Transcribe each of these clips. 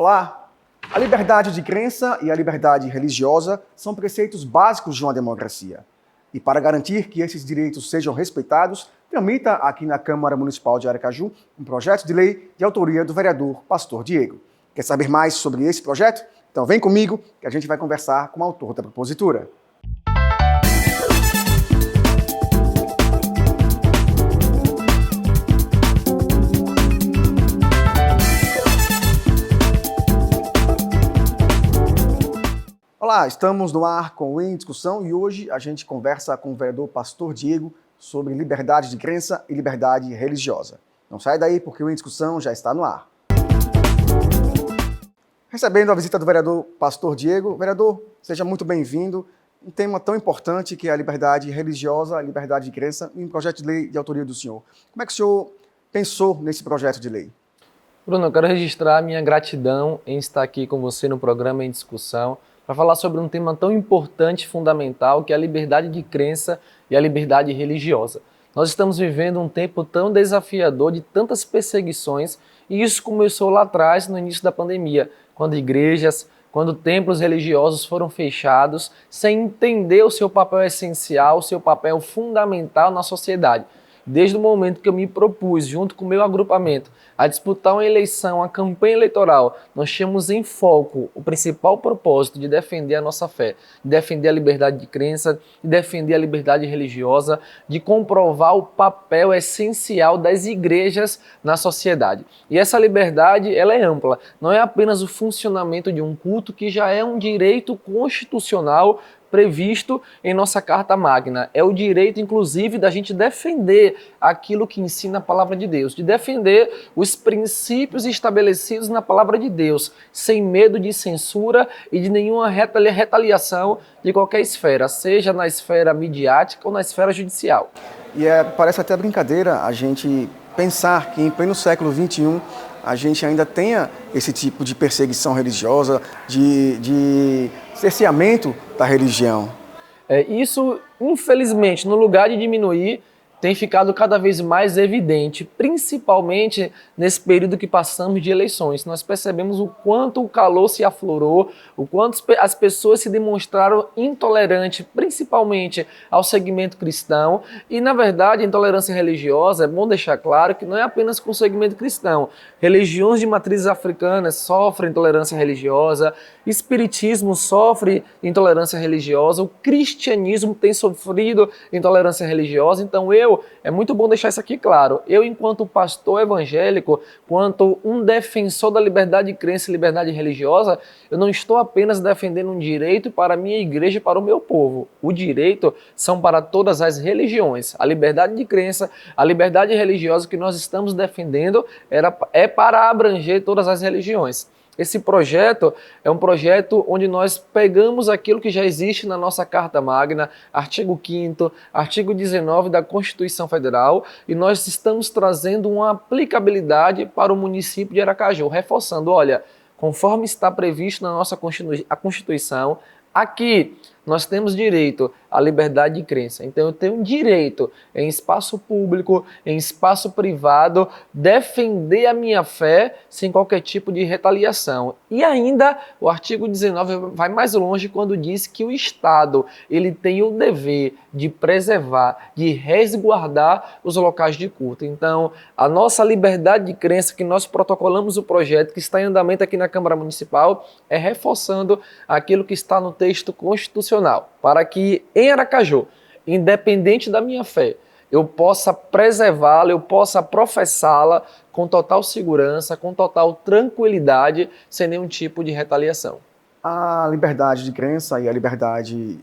Olá! A liberdade de crença e a liberdade religiosa são preceitos básicos de uma democracia. E para garantir que esses direitos sejam respeitados, tramita aqui na Câmara Municipal de Aracaju um projeto de lei de autoria do vereador Pastor Diego. Quer saber mais sobre esse projeto? Então vem comigo que a gente vai conversar com o autor da propositura. Olá, estamos no ar com o Em Discussão e hoje a gente conversa com o vereador Pastor Diego sobre liberdade de crença e liberdade religiosa. Não sai daí porque o Em Discussão já está no ar. Recebendo a visita do vereador Pastor Diego, vereador, seja muito bem-vindo. Um tema tão importante que é a liberdade religiosa, a liberdade de crença, em um projeto de lei de autoria do senhor. Como é que o senhor pensou nesse projeto de lei? Bruno, eu quero registrar minha gratidão em estar aqui com você no programa Em Discussão para falar sobre um tema tão importante e fundamental que é a liberdade de crença e a liberdade religiosa. Nós estamos vivendo um tempo tão desafiador de tantas perseguições e isso começou lá atrás, no início da pandemia, quando igrejas, quando templos religiosos foram fechados sem entender o seu papel essencial, o seu papel fundamental na sociedade. Desde o momento que eu me propus, junto com o meu agrupamento, a disputar uma eleição, a campanha eleitoral, nós tínhamos em foco o principal propósito de defender a nossa fé, de defender a liberdade de crença, de defender a liberdade religiosa, de comprovar o papel essencial das igrejas na sociedade. E essa liberdade, ela é ampla, não é apenas o funcionamento de um culto que já é um direito constitucional previsto em nossa Carta Magna. É o direito, inclusive, da gente defender aquilo que ensina a Palavra de Deus, de defender os princípios estabelecidos na Palavra de Deus, sem medo de censura e de nenhuma retaliação de qualquer esfera, seja na esfera midiática ou na esfera judicial. E parece até brincadeira a gente pensar que em pleno século XXI a gente ainda tenha esse tipo de perseguição religiosa, de cerceamento da religião. Isso, infelizmente, no lugar de diminuir, tem ficado cada vez mais evidente, principalmente nesse período que passamos de eleições. Nós percebemos o quanto o calor se aflorou, o quanto as pessoas se demonstraram intolerantes, principalmente ao segmento cristão. E, na verdade, a intolerância religiosa, é bom deixar claro que não é apenas com o segmento cristão. Religiões de matrizes africanas sofrem intolerância religiosa, espiritismo sofre intolerância religiosa, o cristianismo tem sofrido intolerância religiosa. Então, é muito bom deixar isso aqui claro. Eu, enquanto pastor evangélico, quanto um defensor da liberdade de crença e liberdade religiosa, eu não estou apenas defendendo um direito para a minha igreja e para o meu povo. O direito são para todas as religiões. A liberdade de crença, a liberdade religiosa que nós estamos defendendo é para abranger todas as religiões. Esse projeto é um projeto onde nós pegamos aquilo que já existe na nossa Carta Magna, artigo 5º, artigo 19 da Constituição Federal, e nós estamos trazendo uma aplicabilidade para o município de Aracaju, reforçando, olha, conforme está previsto na nossa Constituição, aqui nós temos direito à liberdade de crença. Então eu tenho direito em espaço público, em espaço privado, defender a minha fé sem qualquer tipo de retaliação. E ainda o artigo 19 vai mais longe quando diz que o Estado ele tem o dever de preservar, de resguardar os locais de culto. Então a nossa liberdade de crença que nós protocolamos o projeto que está em andamento aqui na Câmara Municipal é reforçando aquilo que está no texto constitucional, para que em Aracaju, independente da minha fé, eu possa preservá-la, eu possa professá-la com total segurança, com total tranquilidade, sem nenhum tipo de retaliação. A liberdade de crença e a liberdade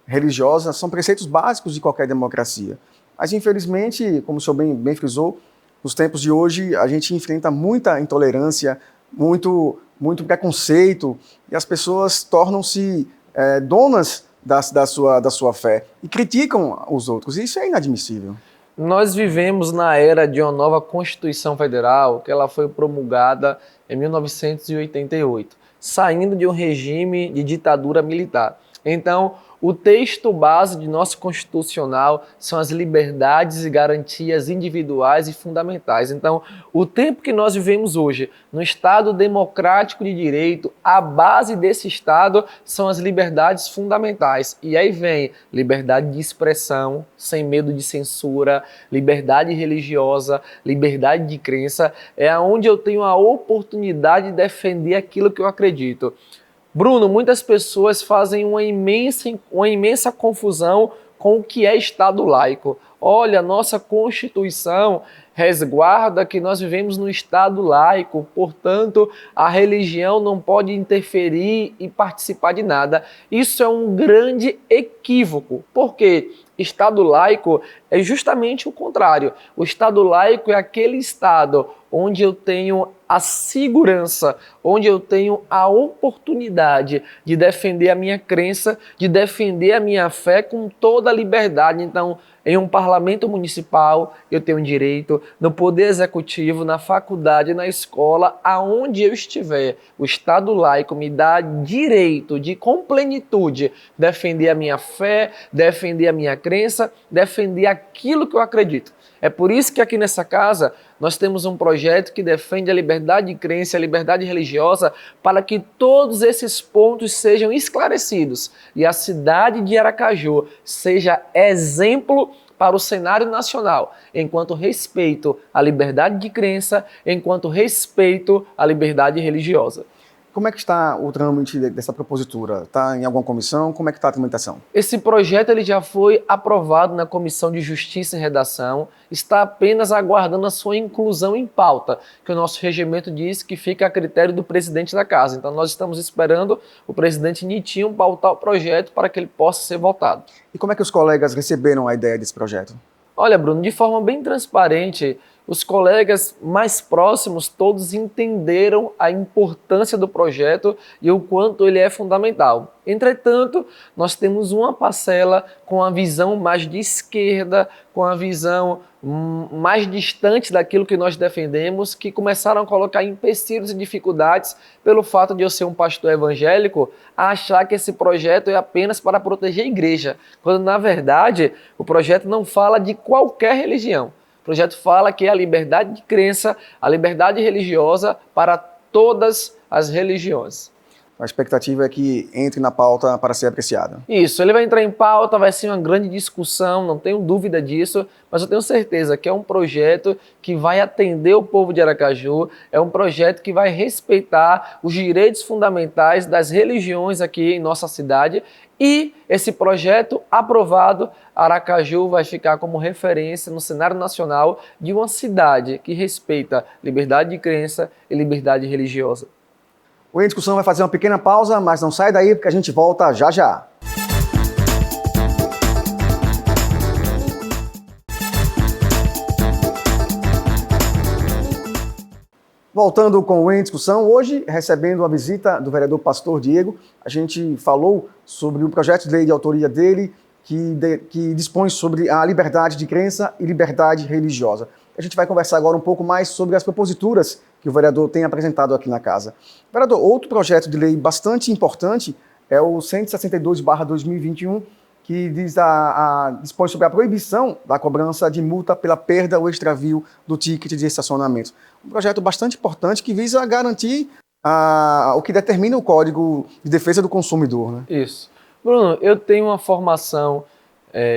religiosa são preceitos básicos de qualquer democracia. Mas, infelizmente, como o senhor bem frisou, nos tempos de hoje a gente enfrenta muita intolerância, muito preconceito, e as pessoas tornam-se donas da sua fé e criticam os outros. Isso é inadmissível. Nós vivemos na era de uma nova Constituição Federal, que ela foi promulgada em 1988, saindo de um regime de ditadura militar. Então, o texto base de nosso Constitucional são as liberdades e garantias individuais e fundamentais. Então, o tempo que nós vivemos hoje, no Estado democrático de direito, a base desse Estado são as liberdades fundamentais. E aí vem liberdade de expressão, sem medo de censura, liberdade religiosa, liberdade de crença, é onde eu tenho a oportunidade de defender aquilo que eu acredito. Bruno, muitas pessoas fazem uma imensa confusão com o que é Estado laico. Olha, nossa Constituição resguarda que nós vivemos num Estado laico, portanto, a religião não pode interferir e participar de nada. Isso é um grande equívoco, porque Estado laico é justamente o contrário. O Estado laico é aquele Estado onde eu tenho a segurança, onde eu tenho a oportunidade de defender a minha crença, de defender a minha fé com toda a liberdade. Então, em um parlamento municipal, eu tenho direito, no poder executivo, na faculdade, na escola, aonde eu estiver. O Estado laico me dá direito de, com plenitude, defender a minha fé, defender a minha crença, defender aquilo que eu acredito. É por isso que aqui nessa casa nós temos um projeto que defende a liberdade de crença, a liberdade religiosa, para que todos esses pontos sejam esclarecidos e a cidade de Aracaju seja exemplo para o cenário nacional, enquanto respeito à liberdade de crença, enquanto respeito à liberdade religiosa. Como é que está o trâmite dessa propositura? Está em alguma comissão? Como é que está a tramitação? Esse projeto ele já foi aprovado na Comissão de Justiça e Redação, está apenas aguardando a sua inclusão em pauta, que o nosso regimento diz que fica a critério do presidente da casa. Então nós estamos esperando o presidente Nitinho pautar o projeto para que ele possa ser votado. E como é que os colegas receberam a ideia desse projeto? Olha, Bruno, de forma bem transparente, os colegas mais próximos todos entenderam a importância do projeto e o quanto ele é fundamental. Entretanto, nós temos uma parcela com a visão mais de esquerda, com a visão mais distante daquilo que nós defendemos, que começaram a colocar empecilhos e dificuldades pelo fato de eu ser um pastor evangélico, a achar que esse projeto é apenas para proteger a igreja, quando na verdade o projeto não fala de qualquer religião. O projeto fala que é a liberdade de crença, a liberdade religiosa para todas as religiões. A expectativa é que entre na pauta para ser apreciada. Isso, ele vai entrar em pauta, vai ser uma grande discussão, não tenho dúvida disso, mas eu tenho certeza que é um projeto que vai atender o povo de Aracaju, é um projeto que vai respeitar os direitos fundamentais das religiões aqui em nossa cidade e esse projeto aprovado, Aracaju vai ficar como referência no cenário nacional de uma cidade que respeita liberdade de crença e liberdade religiosa. O Em Discussão vai fazer uma pequena pausa, mas não sai daí porque a gente volta já já. Voltando com o Em Discussão, hoje recebendo a visita do vereador Pastor Diego, a gente falou sobre um projeto de lei de autoria dele que dispõe sobre a liberdade de crença e liberdade religiosa. A gente vai conversar agora um pouco mais sobre as proposituras que o vereador tem apresentado aqui na casa. Vereador, outro projeto de lei bastante importante é o 162/2021, que dispõe sobre a proibição da cobrança de multa pela perda ou extravio do ticket de estacionamento. Um projeto bastante importante que visa garantir o que determina o Código de Defesa do Consumidor, né? Isso. Bruno, eu tenho uma formação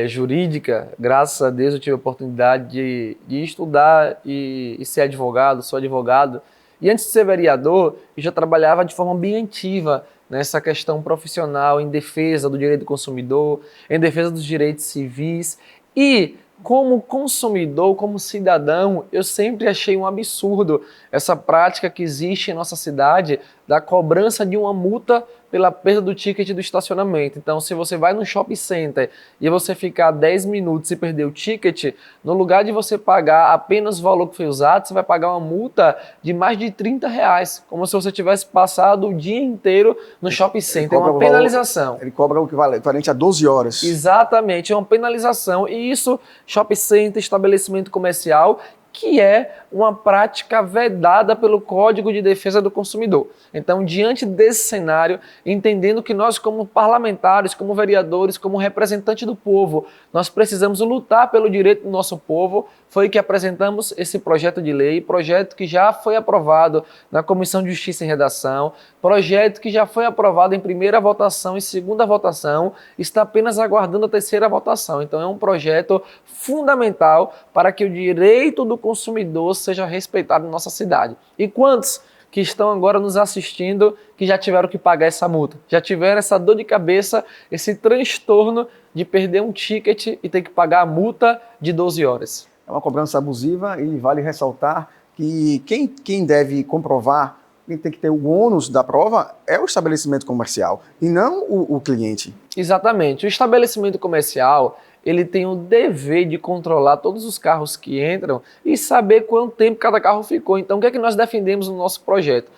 jurídica, graças a Deus eu tive a oportunidade de estudar e ser advogado, sou advogado. E antes de ser vereador, eu já trabalhava de forma bem ativa nessa questão profissional, em defesa do direito do consumidor, em defesa dos direitos civis. E como consumidor, como cidadão, eu sempre achei um absurdo essa prática que existe em nossa cidade da cobrança de uma multa pela perda do ticket do estacionamento. Então, se você vai no shopping center e você ficar 10 minutos e perder o ticket, no lugar de você pagar apenas o valor que foi usado, você vai pagar uma multa de mais de R$30, como se você tivesse passado o dia inteiro no shopping center. É uma penalização. Ele cobra o equivalente a 12 horas. Exatamente, é uma penalização. E isso, shopping center, estabelecimento comercial, que é uma prática vedada pelo Código de Defesa do Consumidor. Então, diante desse cenário, entendendo que nós, como parlamentares, como vereadores, como representantes do povo, nós precisamos lutar pelo direito do nosso povo, foi que apresentamos esse projeto de lei, projeto que já foi aprovado na Comissão de Justiça e Redação, projeto que já foi aprovado em primeira votação e segunda votação, está apenas aguardando a terceira votação. Então é um projeto fundamental para que o direito do consumidor seja respeitado em nossa cidade. E quantos que estão agora nos assistindo que já tiveram que pagar essa multa, já tiveram essa dor de cabeça, esse transtorno de perder um ticket e ter que pagar a multa de 12 horas? É uma cobrança abusiva e vale ressaltar que quem deve comprovar, quem tem que ter o ônus da prova é o estabelecimento comercial e não o cliente. Exatamente. O estabelecimento comercial, ele tem o dever de controlar todos os carros que entram e saber quanto tempo cada carro ficou. Então, o que é que nós defendemos no nosso projeto?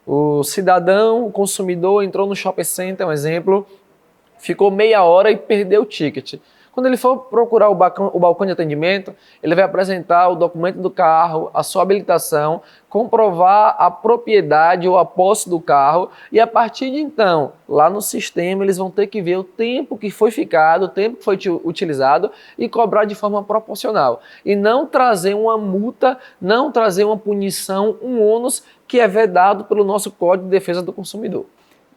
O cidadão, o consumidor, entrou no shopping center, um exemplo, ficou meia hora e perdeu o ticket. Quando ele for procurar o balcão de atendimento, ele vai apresentar o documento do carro, a sua habilitação, comprovar a propriedade ou a posse do carro e a partir de então, lá no sistema, eles vão ter que ver o tempo que foi ficado, o tempo que foi utilizado e cobrar de forma proporcional. E não trazer uma multa, não trazer uma punição, um ônus que é vedado pelo nosso Código de Defesa do Consumidor.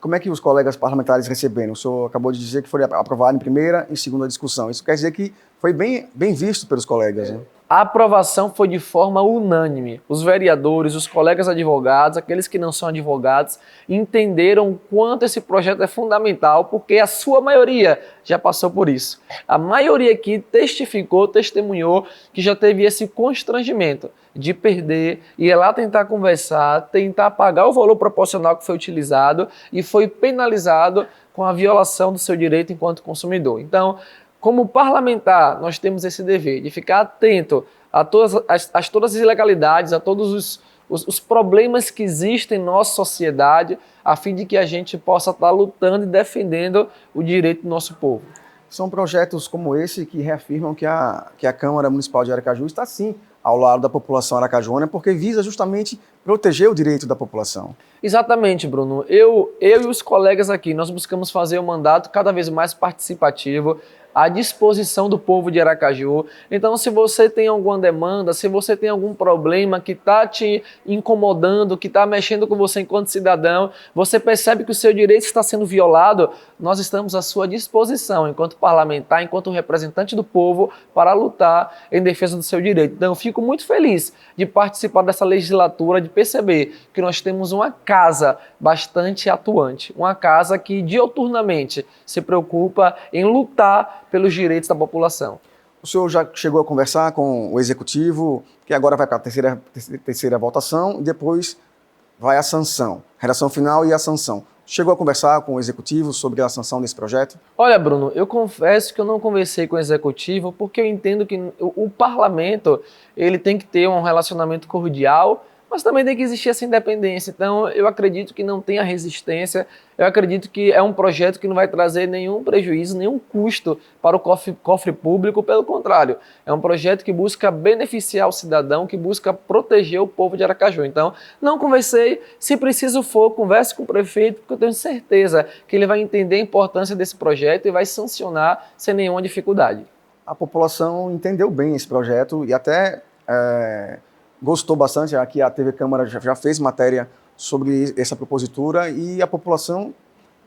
Como é que os colegas parlamentares receberam? O senhor acabou de dizer que foi aprovado em primeira e segunda discussão. Isso quer dizer que foi bem visto pelos colegas, né? A aprovação foi de forma unânime. Os vereadores, os colegas advogados, aqueles que não são advogados, entenderam o quanto esse projeto é fundamental, porque a sua maioria já passou por isso. A maioria aqui testificou, testemunhou que já teve esse constrangimento de perder, ir lá tentar conversar, tentar pagar o valor proporcional que foi utilizado e foi penalizado com a violação do seu direito enquanto consumidor. Então, como parlamentar, nós temos esse dever de ficar atento a todas as ilegalidades, a todos os problemas que existem em nossa sociedade, a fim de que a gente possa estar lutando e defendendo o direito do nosso povo. São projetos como esse que reafirmam que a Câmara Municipal de Aracaju está, sim, ao lado da população aracajuana, porque visa justamente proteger o direito da população. Exatamente, Bruno. Eu e os colegas aqui, nós buscamos fazer o mandato cada vez mais participativo, à disposição do povo de Aracaju. Então, se você tem alguma demanda, se você tem algum problema que está te incomodando, que está mexendo com você enquanto cidadão, você percebe que o seu direito está sendo violado, nós estamos à sua disposição, enquanto parlamentar, enquanto representante do povo, para lutar em defesa do seu direito. Então, eu fico muito feliz de participar dessa legislatura, de perceber que nós temos uma casa bastante atuante, uma casa que diuturnamente se preocupa em lutar pelos direitos da população. O senhor já chegou a conversar com o executivo, que agora vai para a terceira votação e depois vai a sanção, redação final e a sanção. Chegou a conversar com o executivo sobre a sanção desse projeto? Olha, Bruno, eu confesso que eu não conversei com o executivo porque eu entendo que o parlamento ele tem que ter um relacionamento cordial, mas também tem que existir essa independência. Então, eu acredito que não tenha resistência, eu acredito que é um projeto que não vai trazer nenhum prejuízo, nenhum custo para o cofre público, pelo contrário, é um projeto que busca beneficiar o cidadão, que busca proteger o povo de Aracaju. Então, não conversei, se preciso for, converse com o prefeito, porque eu tenho certeza que ele vai entender a importância desse projeto e vai sancionar sem nenhuma dificuldade. A população entendeu bem esse projeto e até gostou bastante. Aqui a TV Câmara já fez matéria sobre essa propositura e a população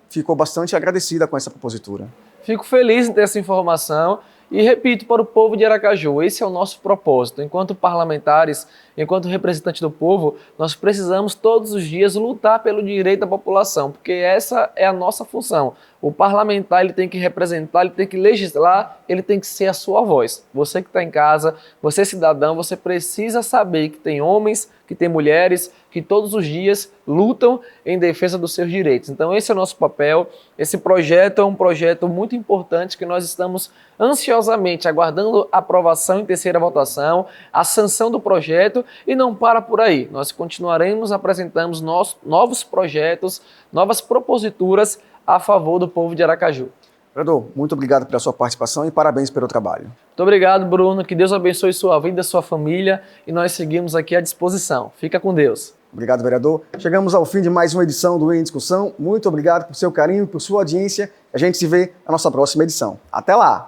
ficou bastante agradecida com essa propositura. Fico feliz em ter essa informação e repito para o povo de Aracaju, esse é o nosso propósito. Enquanto parlamentares, enquanto representantes do povo, nós precisamos todos os dias lutar pelo direito da população, porque essa é a nossa função. O parlamentar ele tem que representar, ele tem que legislar, ele tem que ser a sua voz. Você que está em casa, você cidadão, você precisa saber que tem homens, que tem mulheres, que todos os dias lutam em defesa dos seus direitos. Então esse é o nosso papel. Esse projeto é um projeto muito importante que nós estamos ansiosamente aguardando a aprovação em terceira votação, a sanção do projeto e não para por aí. Nós continuaremos apresentando novos projetos, novas proposituras a favor do povo de Aracaju. Vereador, muito obrigado pela sua participação e parabéns pelo trabalho. Muito obrigado, Bruno. Que Deus abençoe sua vida, sua família, e nós seguimos aqui à disposição. Fica com Deus. Obrigado, vereador. Chegamos ao fim de mais uma edição do Em Discussão. Muito obrigado por seu carinho, por sua audiência. A gente se vê na nossa próxima edição. Até lá!